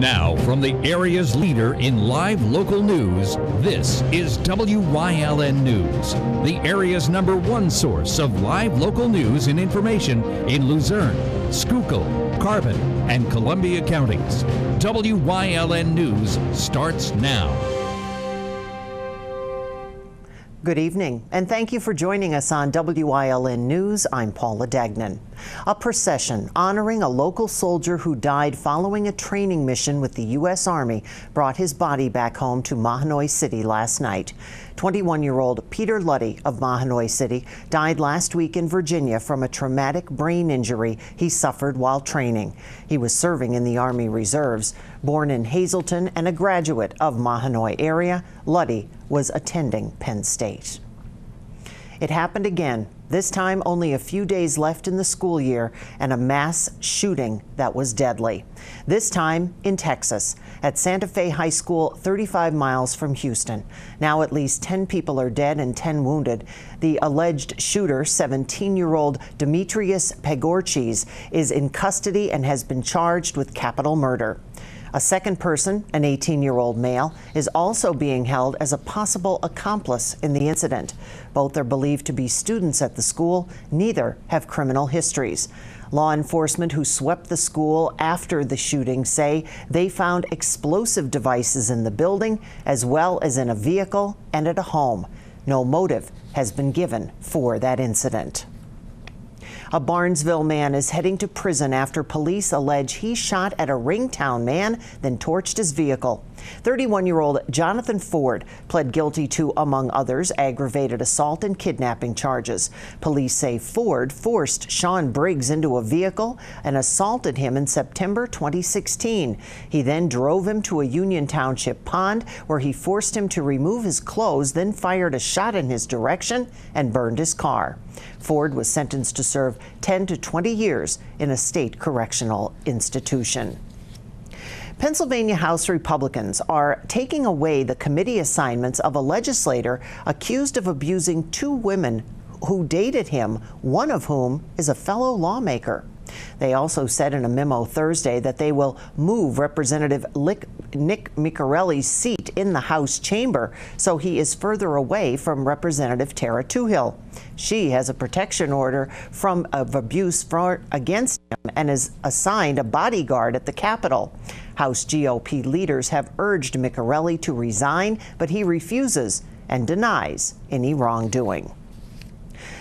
Now, from the area's leader in live local news, this is WYLN News, the area's #1 source of live local news and information in Luzerne, Schuylkill, Carbon, and Columbia counties. WYLN News starts now. Good evening, and thank you for joining us on WYLN News. I'm Paula Dagnan. A procession honoring a local soldier who died following a training mission with the U.S. Army brought his body back home to Mahanoy City last night. 21-year-old Peter Luddy of Mahanoy City died last week in Virginia from a traumatic brain injury he suffered while training. He was serving in the Army Reserves. Born in Hazleton and a graduate of Mahanoy area, Luddy was attending Penn State. It happened again, this time only a few days left in the school year, and a mass shooting that was deadly. This time in Texas, at Santa Fe High School, 35 miles from Houston. Now at least 10 people are dead and 10 wounded. The alleged shooter, 17-year-old Demetrius Pegorchis, is in custody and has been charged with capital murder. A second person, an 18-year-old male, is also being held as a possible accomplice in the incident. Both are believed to be students at the school. Neither have criminal histories. Law enforcement who swept the school after the shooting say they found explosive devices in the building, as well as in a vehicle and at a home. No motive has been given for that incident. A Barnesville man is heading to prison after police allege he shot at a Ringtown man, then torched his vehicle. 31-year-old Jonathan Ford pled guilty to, among others, aggravated assault and kidnapping charges. Police say Ford forced Sean Briggs into a vehicle and assaulted him in September 2016. He then drove him to a Union Township pond where he forced him to remove his clothes, then fired a shot in his direction and burned his car. Ford was sentenced to serve 10 to 20 years in a state correctional institution. Pennsylvania House Republicans are taking away the committee assignments of a legislator accused of abusing 2 women who dated him, one of whom is a fellow lawmaker. They also said in a memo Thursday that they will move Representative Nick Miccarelli's seat in the House chamber so he is further away from Representative Tara Toohill. She has a protection order of abuse against him and is assigned a bodyguard at the Capitol. House GOP leaders have urged Miccarelli to resign, but he refuses and denies any wrongdoing.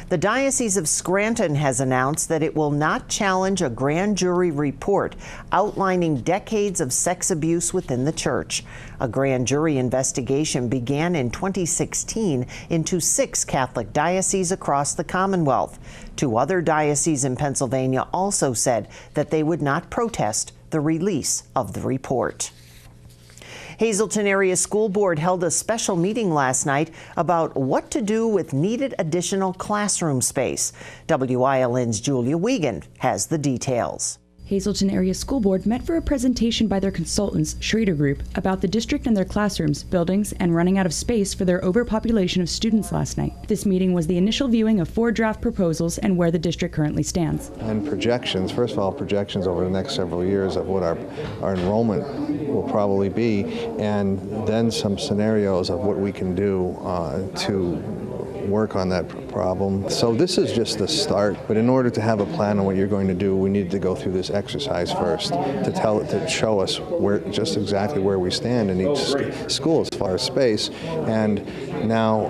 The Diocese of Scranton has announced that it will not challenge a grand jury report outlining decades of sex abuse within the church. A grand jury investigation began in 2016 into 6 Catholic dioceses across the Commonwealth. 2 other dioceses in Pennsylvania also said that they would not protest the release of the report. Hazleton Area School Board held a special meeting last night about what to do with needed additional classroom space. WYLN's Julia Wiegand has the details. Hazleton Area School Board met for a presentation by their consultants, Schrader Group, about the district and their classrooms, buildings, and running out of space for their overpopulation of students last night. This meeting was the initial viewing of 4 draft proposals and where the district currently stands. And projections, first of all, projections over the next several years of what our enrollment will probably be, and then some scenarios of what we can do to work on that problem. So this is just the start, but in order to have a plan on what you're going to do, we need to go through this exercise first to show us just exactly where we stand in each school as far as space, and now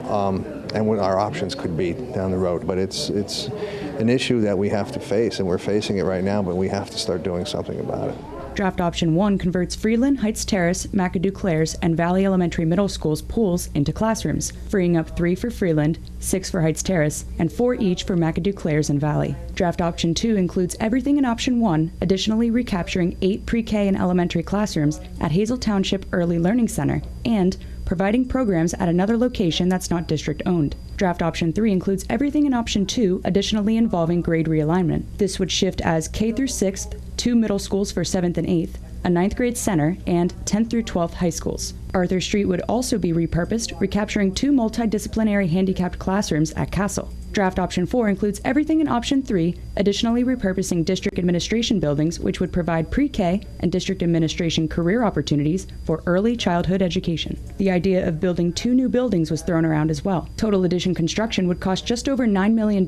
and what our options could be down the road. But it's an issue that we have to face, and we're facing it right now, but we have to start doing something about it. Draft Option 1 converts Freeland, Heights Terrace, McAdoo Clares, and Valley Elementary Middle School's pools into classrooms, freeing up 3 for Freeland, 6 for Heights Terrace, and 4 each for McAdoo Clares and Valley. Draft Option 2 includes everything in Option 1, additionally recapturing 8 pre-K and elementary classrooms at Hazel Township Early Learning Center, and providing programs at another location that's not district-owned. Draft Option 3 includes everything in Option 2, additionally involving grade realignment. This would shift as K through 6th, 2 middle schools for 7th and 8th, a 9th grade center, and 10th through 12th high schools. Arthur Street would also be repurposed, recapturing 2 multidisciplinary handicapped classrooms at Castle. Draft Option 4 includes everything in Option 3, additionally repurposing district administration buildings, which would provide pre-K and district administration career opportunities for early childhood education. The idea of building 2 new buildings was thrown around as well. Total addition construction would cost just over $9 million,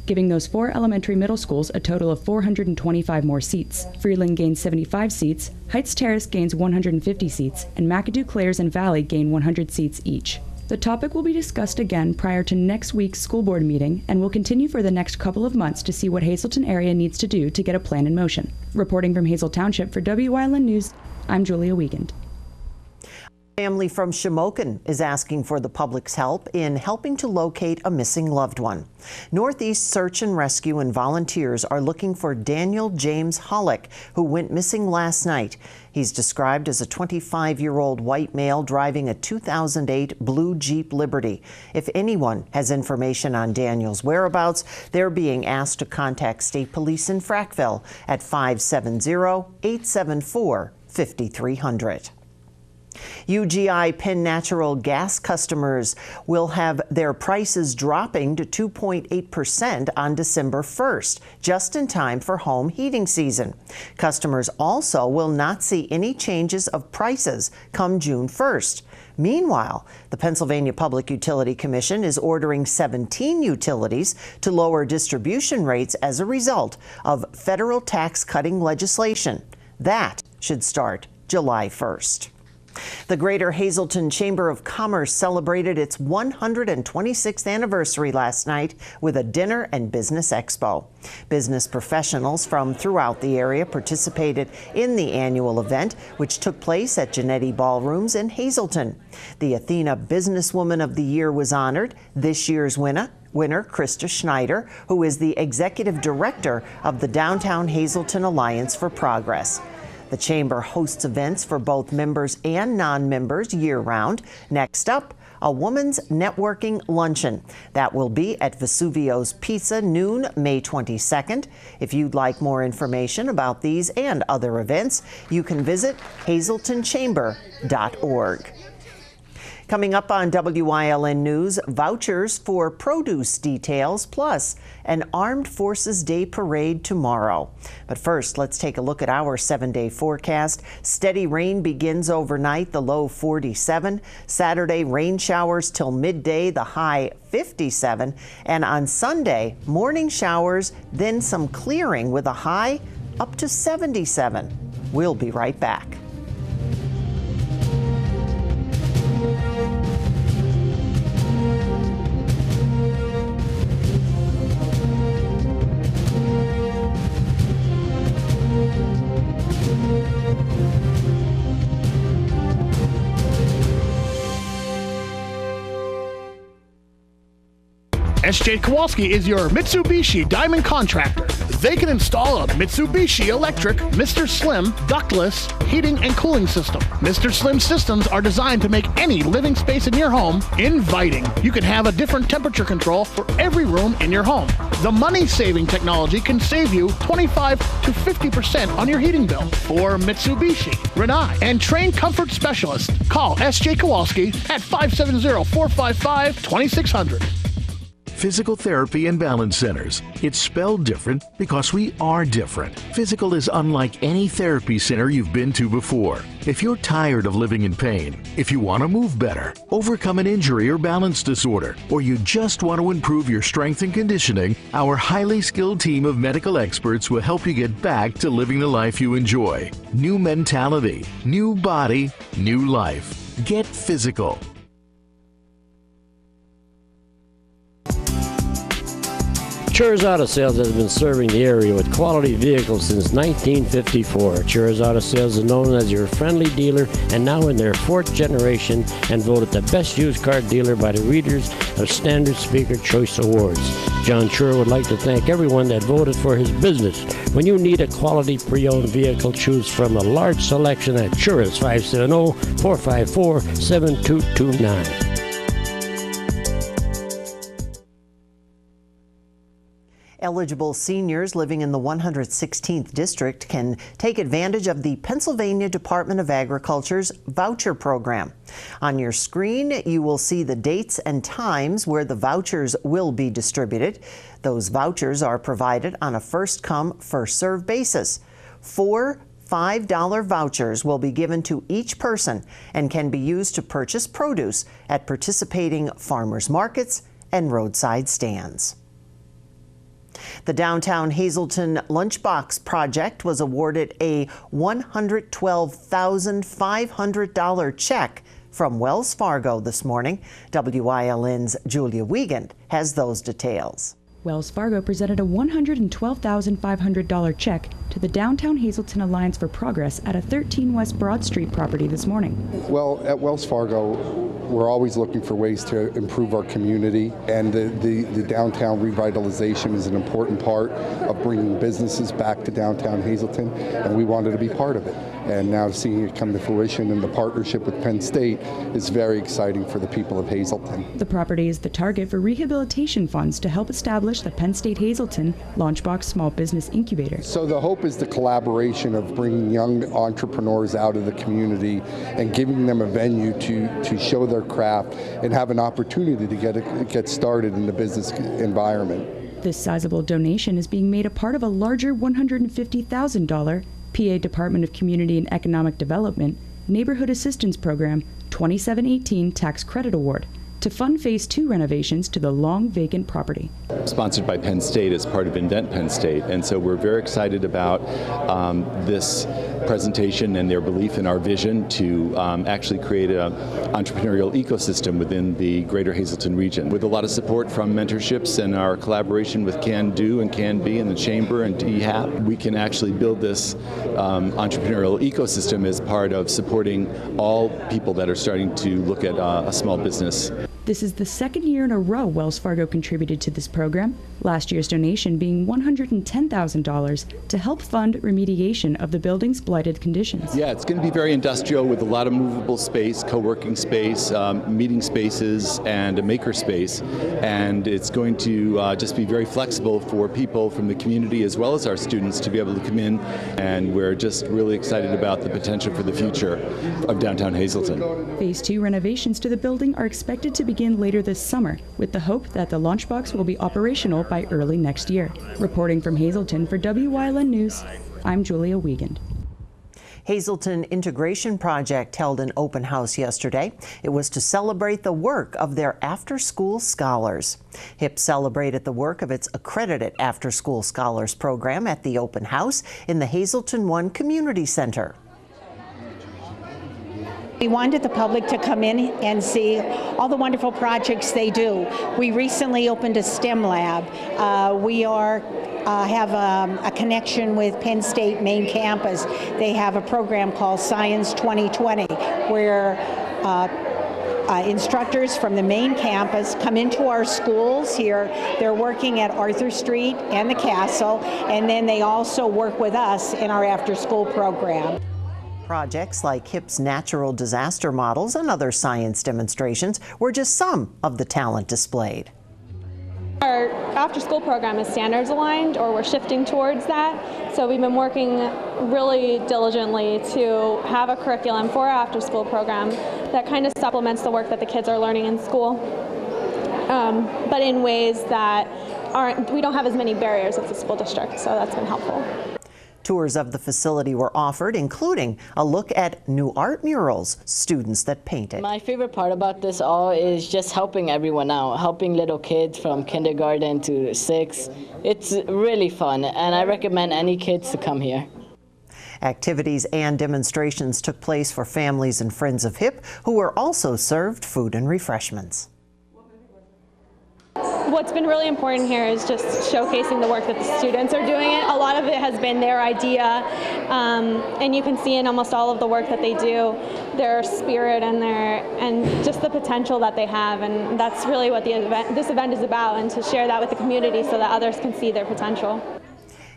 giving those 4 elementary middle schools a total of 425 more seats. Freeland gains 75 seats, Heights Terrace gains 150 seats, and McAdoo, Clares, and Valley gain 100 seats each. The topic will be discussed again prior to next week's school board meeting and will continue for the next couple of months to see what Hazelton area needs to do to get a plan in motion. Reporting from Hazel Township for Wyln News, I'm Julia Wiegand. Family from Shamokin is asking for the public's help in helping to locate a missing loved one. Northeast Search and Rescue and volunteers are looking for Daniel James Hollick, who went missing last night. He's described as a 25-year-old white male driving a 2008 blue Jeep Liberty. If anyone has information on Daniel's whereabouts, they're being asked to contact State Police in Frackville at 570-874-5300. UGI Penn Natural gas customers will have their prices dropping to 2.8% on December 1st, just in time for home heating season. Customers also will not see any changes of prices come June 1st. Meanwhile, the Pennsylvania Public Utility Commission is ordering 17 utilities to lower distribution rates as a result of federal tax-cutting legislation. That should start July 1st. The Greater Hazelton Chamber of Commerce celebrated its 126th anniversary last night with a dinner and business expo. Business professionals from throughout the area participated in the annual event, which took place at Genetti Ballrooms in Hazelton. The Athena Businesswoman of the Year was honored. This year's winner, Krista Schneider, who is the executive director of the Downtown Hazelton Alliance for Progress. The Chamber hosts events for both members and non-members year-round. Next up, a women's networking luncheon. That will be at Vesuvio's Pizza, noon, May 22nd. If you'd like more information about these and other events, you can visit hazeltonchamber.org. Coming up on WYLN News, vouchers for produce details, plus an Armed Forces Day parade tomorrow. But first, let's take a look at our 7-day forecast. Steady rain begins overnight, the low 47. Saturday, rain showers till midday, the high 57. And on Sunday, morning showers, then some clearing with a high up to 77. We'll be right back. S.J. Kowalski is your Mitsubishi Diamond contractor. They can install a Mitsubishi electric Mr. Slim ductless heating and cooling system. Mr. Slim systems are designed to make any living space in your home inviting. You can have a different temperature control for every room in your home. The money-saving technology can save you 25 to 50% on your heating bill. For Mitsubishi, Renai, and trained comfort specialists, call S.J. Kowalski at 570-455-2600. Physical Therapy and Balance Centers. It's spelled different because we are different. Physical is unlike any therapy center you've been to before. If you're tired of living in pain, if you want to move better, overcome an injury or balance disorder, or you just want to improve your strength and conditioning, our highly skilled team of medical experts will help you get back to living the life you enjoy. New mentality, new body, new life. Get physical. Chur's Auto Sales has been serving the area with quality vehicles since 1954. Chur's Auto Sales is known as your friendly dealer and now in their 4th generation and voted the best used car dealer by the readers of Standard Speaker Choice Awards. John Chur would like to thank everyone that voted for his business. When you need a quality pre-owned vehicle, choose from a large selection at Chur's 570-454-7229. Eligible seniors living in the 116th District can take advantage of the Pennsylvania Department of Agriculture's voucher program. On your screen, you will see the dates and times where the vouchers will be distributed. Those vouchers are provided on a first-come, first-served basis. 4 $5 vouchers will be given to each person and can be used to purchase produce at participating farmers markets and roadside stands. The Downtown Hazleton Lunchbox Project was awarded a $112,500 check from Wells Fargo this morning. WYLN's Julia Wiegand has those details. Wells Fargo presented a $112,500 check to the Downtown Hazleton Alliance for Progress at a 13 West Broad Street property this morning. Well, at Wells Fargo, we're always looking for ways to improve our community, and the downtown revitalization is an important part of bringing businesses back to downtown Hazleton, and we wanted to be part of it. And now seeing it come to fruition in the partnership with Penn State is very exciting for the people of Hazleton. The property is the target for rehabilitation funds to help establish the Penn State Hazleton Launchbox Small Business Incubator. So the hope is the collaboration of bringing young entrepreneurs out of the community and giving them a venue to show their craft and have an opportunity to get started in the business environment. This sizable donation is being made a part of a larger $150,000 PA Department of Community and Economic Development Neighborhood Assistance Program 2718 Tax Credit Award to fund Phase 2 renovations to the long vacant property. Sponsored by Penn State as part of Invent Penn State, and so we're very excited about this presentation and their belief in our vision to actually create an entrepreneurial ecosystem within the greater Hazleton region. With a lot of support from mentorships and our collaboration with Can Do and Can Be and the Chamber and DHAP, we can actually build this entrepreneurial ecosystem as part of supporting all people that are starting to look at a small business. This is the second year in a row Wells Fargo contributed to this program, last year's donation being $110,000 to help fund remediation of the building's blighted conditions. Yeah, it's going to be very industrial with a lot of movable space, co-working space, meeting spaces, and a maker space. And it's going to just be very flexible for people from the community as well as our students to be able to come in. And we're just really excited about the potential for the future of downtown Hazleton. Phase 2 renovations to the building are expected to begin later this summer, with the hope that the Launchbox will be operational by early next year. Reporting from Hazleton for WYLN News, I'm Julia Wiegand. Hazleton Integration Project held an open house yesterday. It was to celebrate the work of their after-school scholars. HIP celebrated the work of its accredited after-school scholars program at the open house in the Hazleton One Community Center. We wanted the public to come in and see all the wonderful projects they do. We recently opened a STEM lab. We have a connection with Penn State main campus. They have a program called Science 2020, where instructors from the main campus come into our schools here. They're working at Arthur Street and the Castle, and then they also work with us in our after-school program. Projects like HIP's natural disaster models and other science demonstrations were just some of the talent displayed. Our after-school program is standards aligned, or we're shifting towards that. So we've been working really diligently to have a curriculum for our after-school program that kind of supplements the work that the kids are learning in school, but in ways that we don't have as many barriers as the school district, so that's been helpful. Tours of the facility were offered, including a look at new art murals students that painted. My favorite part about this all is just helping everyone out, helping little kids from kindergarten to 6th. It's really fun, and I recommend any kids to come here. Activities and demonstrations took place for families and friends of HIP, who were also served food and refreshments. What's been really important here is just showcasing the work that the students are doing. A lot of it has been their idea, and you can see in almost all of the work that they do, their spirit and just the potential that they have, and that's really what this event is about, and to share that with the community so that others can see their potential.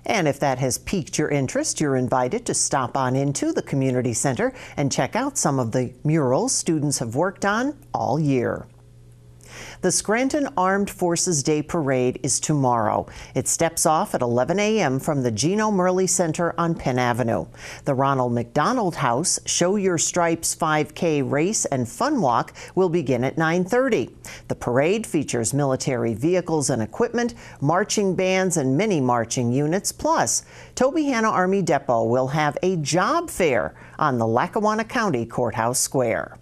And if that has piqued your interest, you're invited to stop on into the community center and check out some of the murals students have worked on all year. The Scranton Armed Forces Day Parade is tomorrow. It steps off at 11 a.m. from the Gino Murley Center on Penn Avenue. The Ronald McDonald House Show Your Stripes 5K race and fun walk will begin at 9:30. The parade features military vehicles and equipment, marching bands and many marching units. Plus, Tobyhanna Army Depot will have a job fair on the Lackawanna County Courthouse Square.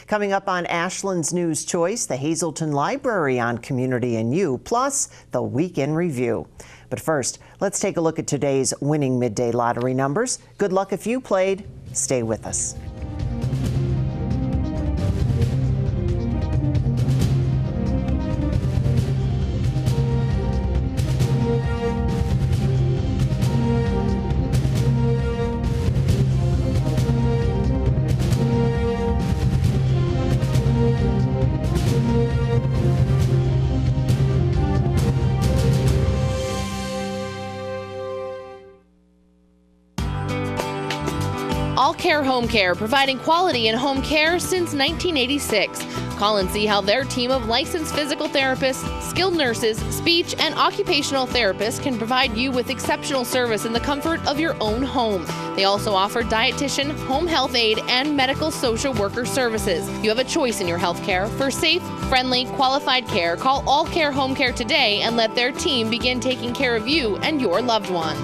Coming up on Ashland's News Choice, the Hazelton Library on Community and You, plus the Weekend Review. But first, let's take a look at today's winning midday lottery numbers. Good luck if you played. Stay with us. All Care Home Care, providing quality in home care since 1986. Call and see how their team of licensed physical therapists, skilled nurses, speech, and occupational therapists can provide you with exceptional service in the comfort of your own home. They also offer dietitian, home health aide, and medical social worker services. You have a choice in your health care. For safe, friendly, qualified care, call All Care Home Care today and let their team begin taking care of you and your loved ones.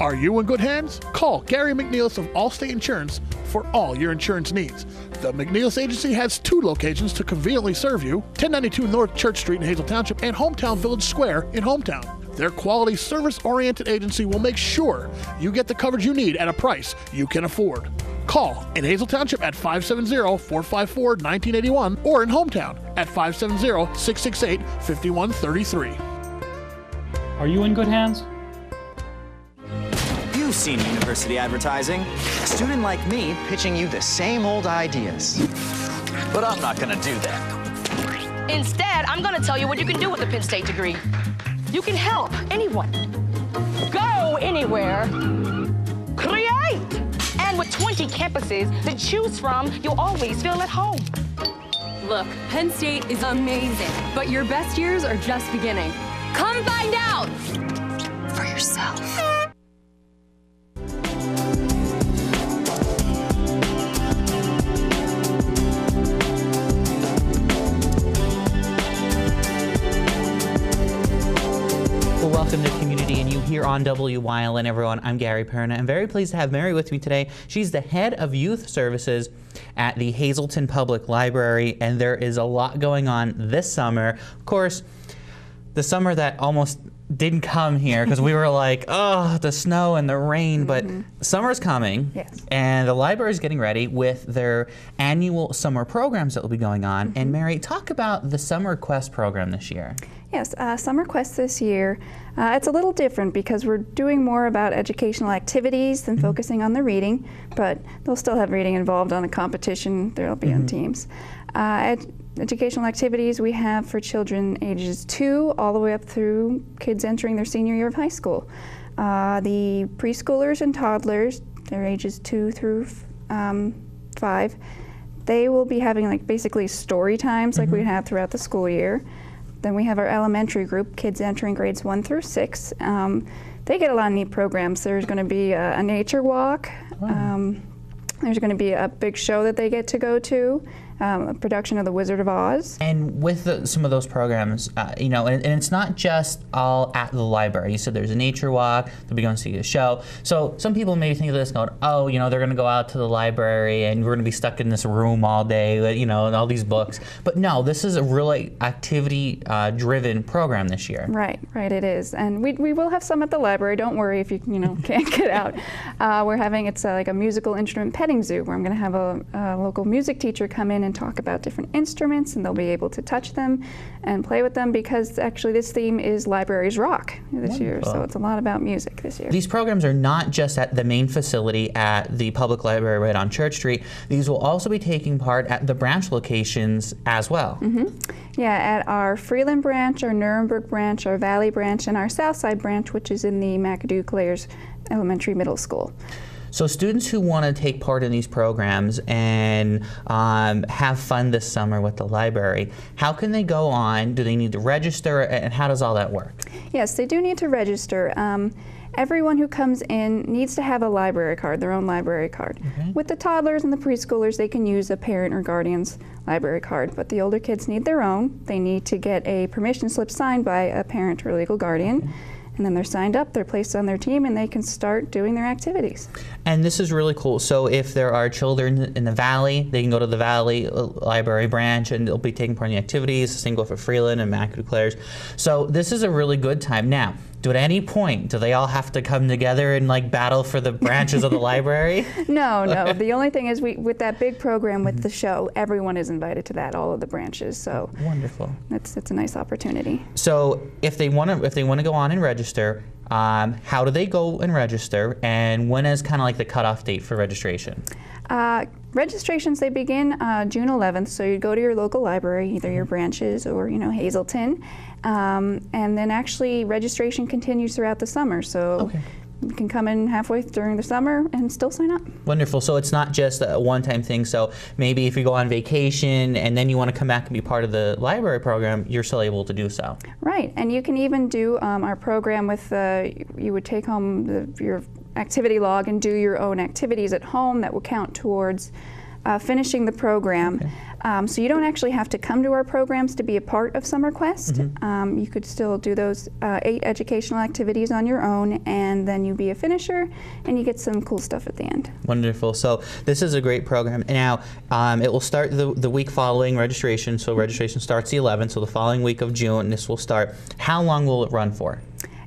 Are you in good hands? Call Gary McNeilis of Allstate Insurance for all your insurance needs. The McNeilis Agency has 2 locations to conveniently serve you, 1092 North Church Street in Hazel Township and Hometown Village Square in Hometown. Their quality, service-oriented agency will make sure you get the coverage you need at a price you can afford. Call in Hazel Township at 570-454-1981 or in Hometown at 570-668-5133. Are you in good hands? You've seen university advertising. A student like me pitching you the same old ideas. But I'm not gonna do that. Instead, I'm gonna tell you what you can do with a Penn State degree. You can help anyone. Go anywhere. Create! And with 20 campuses to choose from, you'll always feel at home. Look, Penn State is amazing, but your best years are just beginning. Come find out for yourself. Welcome to Community and You here on Wyln, everyone. I'm Gary Perna. I'm very pleased to have Mary with me today. She's the head of youth services at the Hazelton Public Library, and there is a lot going on this summer. Of course, the summer that almost didn't come here because we were like, oh, the snow and the rain, but summer's coming, yes, and the library is getting ready with their annual summer programs that will be going on. And Mary, talk about the Summer Quest program this year. Yes, Summer Quest this year, it's a little different because we're doing more about educational activities than focusing on the reading, but they'll still have reading involved on a competition. They'll be on teams. Educational activities we have for children ages 2 all the way up through kids entering their senior year of high school. The preschoolers and toddlers, they're ages 2 through 5, they will be having like basically story times like we have throughout the school year. Then we have our elementary group, kids entering grades 1 through 6. They get a lot of neat programs. There's going to be a nature walk. Wow. There's going to be a big show that they get to go to, a production of The Wizard of Oz. And with some of those programs, you know, and it's not just all at the library. You said there's a nature walk, they'll be going to see a show. So some people maybe think of this going, oh, you know, they're going to go out to the library and we're going to be stuck in this room all day, you know, and all these books. But no, this is a really activity-driven program this year. Right, it is. And we will have some at the library. Don't worry if you can't get out. We're having, it's like a musical instrument petting zoo where I'm going to have a local music teacher come in and talk about different instruments, and they'll be able to touch them and play with them because actually this theme is Libraries Rock this year, so it's a lot about music this year. These programs are not just at the main facility at the public library right on Church Street. These will also be taking part at the branch locations as well. Yeah, at our Freeland branch, our Nuremberg branch, our Valley branch, and our Southside branch, which is in the McAdoo Clares Elementary Middle School. So students who want to take part in these programs and have fun this summer with the library, how can they go on? Do they need to register, and how does all that work? Yes, they do need to register. Everyone who comes in needs to have a library card, their own library card. Okay. With the toddlers and the preschoolers, they can use a parent or guardian's library card, but the older kids need their own. They need to get a permission slip signed by a parent or legal guardian. Okay. And then they're signed up, they're placed on their team, and they can start doing their activities. And this is really cool. So if there are children in the Valley, they can go to the Valley Library branch and they'll be taking part in the activities. The same go for Freeland and McAdoo Clares. So this is a really good time. Now, at any point, do they all have to come together and like battle for the branches of the library? No. The only thing is, with that big program with the show, everyone is invited to that, all of the branches. So wonderful. It's a nice opportunity. So if they want to go on and register, how do they go and register, and when is kind of like the cutoff date for registration? Registrations, they begin June 11th, so you go to your local library, either your branches or Hazelton, and then actually registration continues throughout the summer. So you can come in halfway during the summer and still sign up. Wonderful. So it's not just a one-time thing. So maybe if you go on vacation and then you want to come back and be part of the library program, you're still able to do so. Right. And you can even do our program with, you would take home your activity log and do your own activities at home that will count towards finishing the program. Okay. So you don't actually have to come to our programs to be a part of Summer Quest. You could still do those 8 educational activities on your own, and then you be a finisher and you get some cool stuff at the end. Wonderful. So this is a great program. Now it will start the week following registration. So registration starts the 11th, so the following week of June this will start. How long will it run for?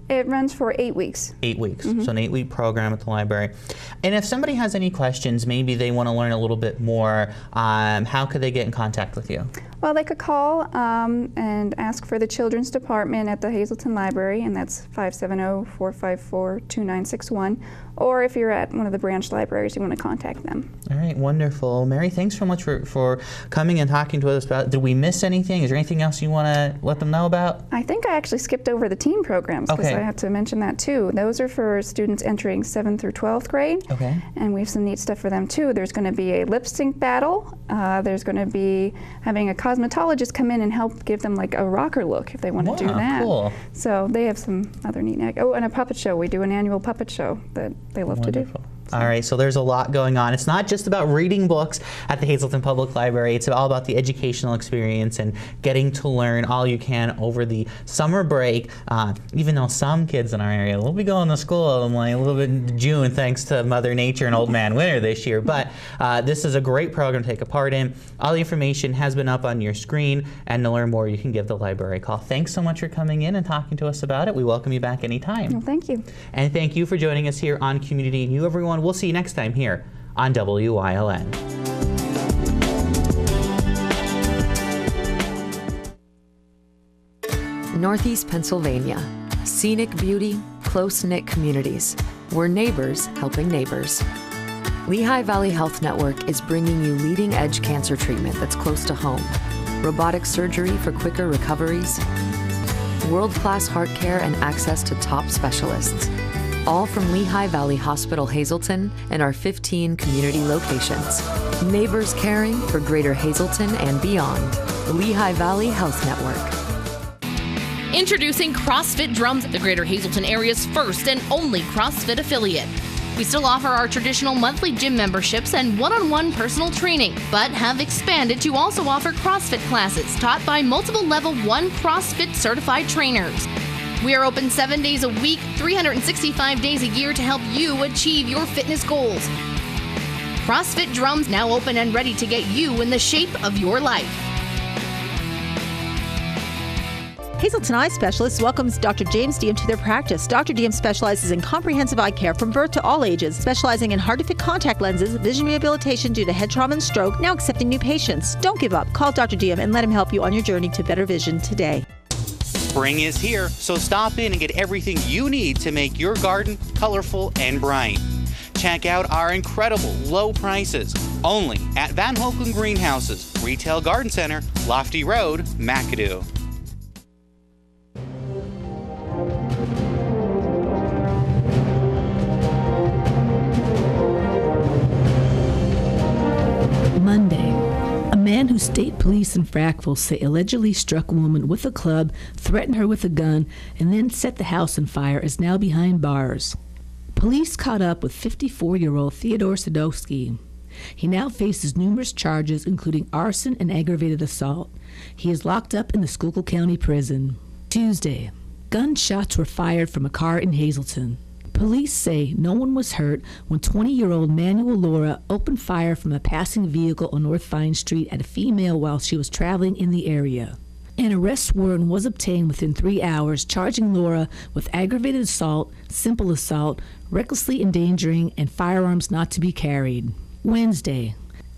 It runs for 8 weeks. 8 weeks. So an 8-week program at the library. And if somebody has any questions, maybe they want to learn a little bit more, how could they get in contact with you? Well, they could call and ask for the Children's Department at the Hazelton Library, and that's 570-454-2961. Or if you're at one of the branch libraries, you want to contact them. All right, wonderful. Mary, thanks so much for coming and talking to us about. Did we miss anything? Is there anything else you want to let them know about? I think I actually skipped over the teen programs, because I have to mention that too. Those are for students entering 7th through 12th grade. Okay. And we have some neat stuff for them too. There's going to be a lip sync battle. There's going to be having a cosmetologist come in and help give them like a rocker look if they want to do that. Cool. So they have some other neat. Oh, and a puppet show. We do an annual puppet show that they love to do. All right, so there's a lot going on. It's not just about reading books at the Hazelton Public Library. It's all about the educational experience and getting to learn all you can over the summer break. Even though some kids in our area will be going to school in like a little bit in June, thanks to Mother Nature and Old Man Winter this year. But this is a great program to take a part in. All the information has been up on your screen, and to learn more, you can give the library a call. Thanks so much for coming in and talking to us about it. We welcome you back anytime. Well, thank you. And thank you for joining us here on Community and You, everyone. We'll see you next time here on WYLN. Northeast Pennsylvania. Scenic beauty, close-knit communities. We're neighbors helping neighbors. Lehigh Valley Health Network is bringing you leading-edge cancer treatment that's close to home. Robotic surgery for quicker recoveries. World-class heart care and access to top specialists. All from Lehigh Valley Hospital Hazelton and our 15 community locations. Neighbors caring for Greater Hazelton and beyond. The Lehigh Valley Health Network. Introducing CrossFit Drums, the Greater Hazelton area's first and only CrossFit affiliate. We still offer our traditional monthly gym memberships and one-on-one personal training, but have expanded to also offer CrossFit classes taught by multiple Level 1 CrossFit certified trainers. We are open 7 days a week, 365 days a year to help you achieve your fitness goals. CrossFit Drums now open and ready to get you in the shape of your life. Hazelton Eye Specialists welcomes Dr. James Diem to their practice. Dr. Diem specializes in comprehensive eye care from birth to all ages, specializing in hard-to-fit contact lenses, vision rehabilitation due to head trauma and stroke, now accepting new patients. Don't give up. Call Dr. Diem and let him help you on your journey to better vision today. Spring is here, so stop in and get everything you need to make your garden colorful and bright. Check out our incredible low prices, only at Van Hoeken Greenhouses, Retail Garden Center, Lofty Road, McAdoo. man who state police in Frackville say allegedly struck a woman with a club, threatened her with a gun, and then set the house on fire is now behind bars. Police caught up with 54-year-old Theodore Sadowski. He now faces numerous charges, including arson and aggravated assault. He is locked up in the Schuylkill County Prison. Tuesday, gunshots were fired from a car in Hazleton. Police say no one was hurt when 20-year-old Manuel Laura opened fire from a passing vehicle on North Vine Street at a female while she was traveling in the area. An arrest warrant was obtained within 3 hours, charging Laura with aggravated assault, simple assault, recklessly endangering, and firearms not to be carried. Wednesday,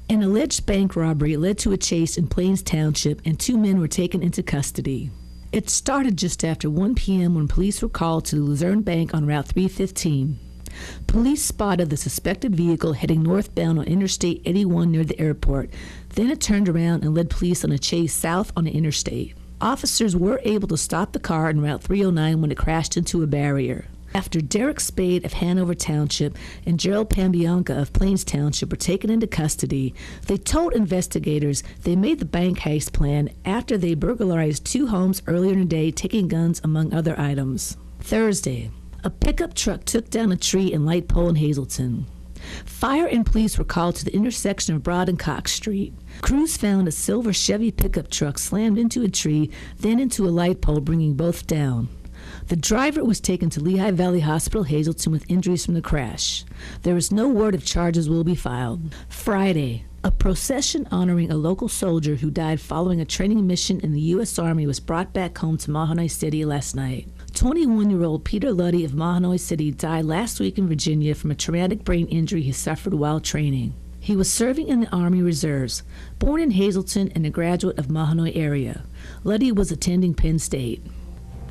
an alleged bank robbery led to a chase in Plains Township, and 2 men were taken into custody. It started just after 1 p.m. when police were called to the Luzerne Bank on Route 315. Police spotted the suspected vehicle heading northbound on Interstate 81 near the airport. Then it turned around and led police on a chase south on the interstate. Officers were able to stop the car on Route 309 when it crashed into a barrier. After Derek Spade of Hanover Township and Gerald Pambianca of Plains Township were taken into custody, they told investigators they made the bank heist plan after they burglarized 2 homes earlier in the day, taking guns among other items. Thursday, a pickup truck took down a tree and light pole in Hazleton. Fire and police were called to the intersection of Broad and Cox Street. Crews found a silver Chevy pickup truck slammed into a tree, then into a light pole, bringing both down. The driver was taken to Lehigh Valley Hospital, Hazleton, with injuries from the crash. There is no word if charges will be filed. Friday, a procession honoring a local soldier who died following a training mission in the U.S. Army was brought back home to Mahanoy City last night. 21-year-old Peter Luddy of Mahanoy City died last week in Virginia from a traumatic brain injury he suffered while training. He was serving in the Army Reserves. Born in Hazleton and a graduate of Mahanoy area, Luddy was attending Penn State.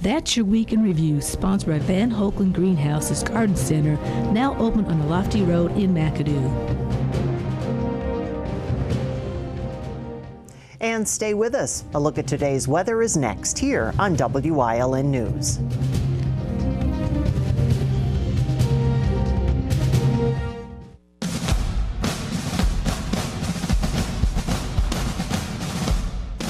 That's your Week in Review, sponsored by Van Hoekelen Greenhouse's Garden Center, now open on a lofty road in McAdoo. And stay with us. A look at today's weather is next here on WYLN News.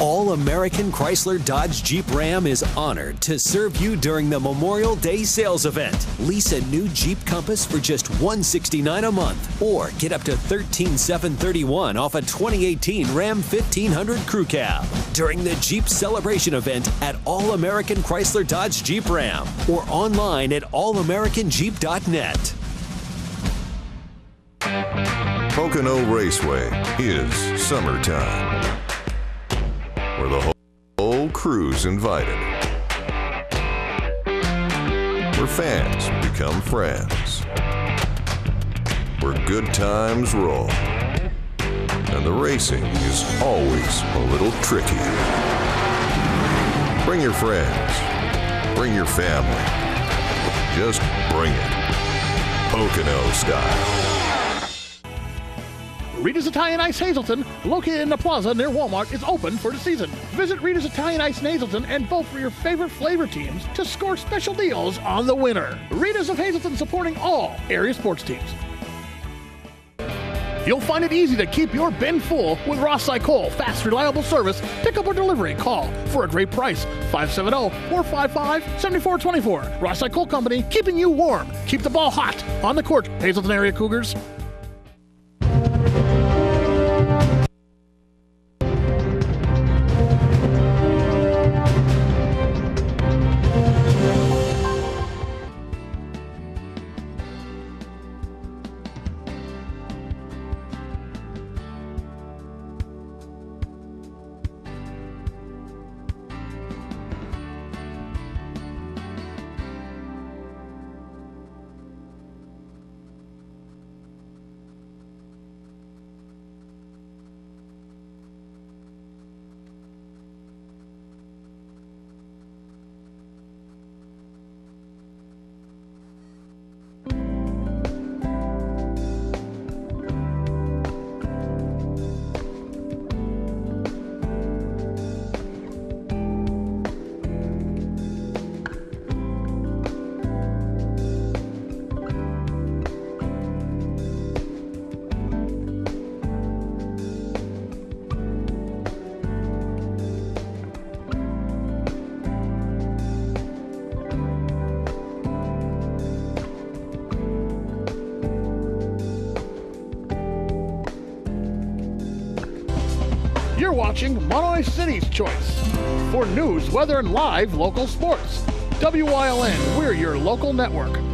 All-American Chrysler Dodge Jeep Ram is honored to serve you during the Memorial Day sales event. Lease a new Jeep Compass for just $169 a month, or get up to $13,731 off a 2018 Ram 1500 Crew Cab during the Jeep Celebration event at All-American Chrysler Dodge Jeep Ram, or online at allamericanjeep.net. Pocono Raceway is summertime, where the whole crew's invited, where fans become friends, where good times roll, and the racing is always a little tricky. Bring your friends, bring your family, just bring it, Pocono style. Rita's Italian Ice Hazleton, located in the plaza near Walmart, is open for the season. Visit Rita's Italian Ice in Hazleton and vote for your favorite flavor teams to score special deals on the winner. Rita's of Hazleton, supporting all area sports teams. You'll find it easy to keep your bin full with Ross Cycle. Fast, reliable service, pickup or delivery. Call for a great price. 570-455-7424. Ross Cycle Company, keeping you warm. Keep the ball hot on the court, Hazleton area Cougars. watching Monterey City's Choice. For news, weather, and live local sports. WYLN, we're your local network.